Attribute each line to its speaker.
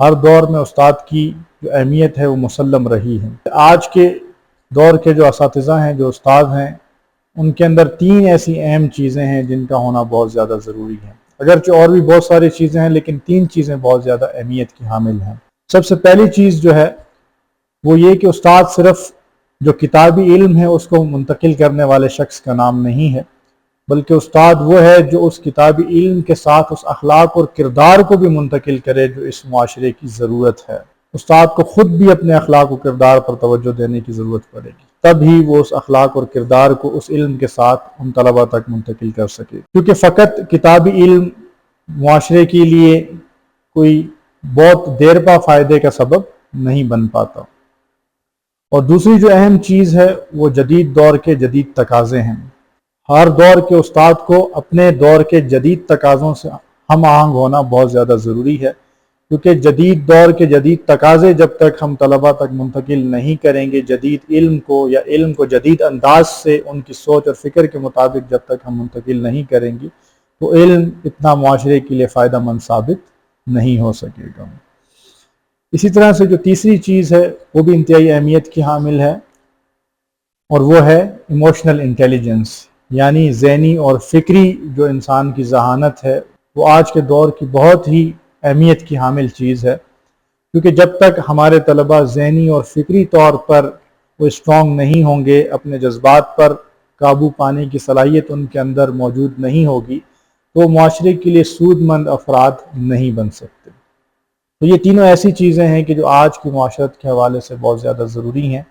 Speaker 1: ہر دور میں استاد کی جو اہمیت ہے وہ مسلم رہی ہے۔ آج کے دور کے جو اساتذہ ہیں، جو استاد ہیں، ان کے اندر 3 ایسی اہم چیزیں ہیں جن کا ہونا بہت زیادہ ضروری ہے۔ اگرچہ اور بھی بہت ساری چیزیں ہیں لیکن 3 چیزیں بہت زیادہ اہمیت کی حامل ہیں۔ سب سے پہلی چیز جو ہے وہ یہ کہ استاد صرف جو کتابی علم ہے اس کو منتقل کرنے والے شخص کا نام نہیں ہے، بلکہ استاد وہ ہے جو اس کتابی علم کے ساتھ اس اخلاق اور کردار کو بھی منتقل کرے جو اس معاشرے کی ضرورت ہے۔ استاد کو خود بھی اپنے اخلاق و کردار پر توجہ دینے کی ضرورت پڑے گی، تب ہی وہ اس اخلاق اور کردار کو اس علم کے ساتھ ان طلباء تک منتقل کر سکے، کیونکہ فقط کتابی علم معاشرے کے لیے کوئی بہت دیر پا فائدے کا سبب نہیں بن پاتا۔ اور دوسری جو اہم چیز ہے وہ جدید دور کے جدید تقاضے ہیں۔ ہر دور کے استاد کو اپنے دور کے جدید تقاضوں سے ہم آہنگ ہونا بہت زیادہ ضروری ہے، کیونکہ جدید دور کے جدید تقاضے جب تک ہم طلباء تک منتقل نہیں کریں گے، جدید علم کو یا علم کو جدید انداز سے ان کی سوچ اور فکر کے مطابق جب تک ہم منتقل نہیں کریں گے تو علم اتنا معاشرے کے لیے فائدہ مند ثابت نہیں ہو سکے گا۔ اسی طرح سے جو تیسری چیز ہے وہ بھی انتہائی اہمیت کی حامل ہے، اور وہ ہے ایموشنل انٹیلیجنس، یعنی ذہنی اور فکری جو انسان کی ذہانت ہے وہ آج کے دور کی بہت ہی اہمیت کی حامل چیز ہے، کیونکہ جب تک ہمارے طلباء ذہنی اور فکری طور پر وہ اسٹرانگ نہیں ہوں گے، اپنے جذبات پر قابو پانے کی صلاحیت ان کے اندر موجود نہیں ہوگی، تو معاشرے کے لیے سود مند افراد نہیں بن سکتے۔ تو یہ تینوں ایسی چیزیں ہیں کہ جو آج کی معاشرت کے حوالے سے بہت زیادہ ضروری ہیں۔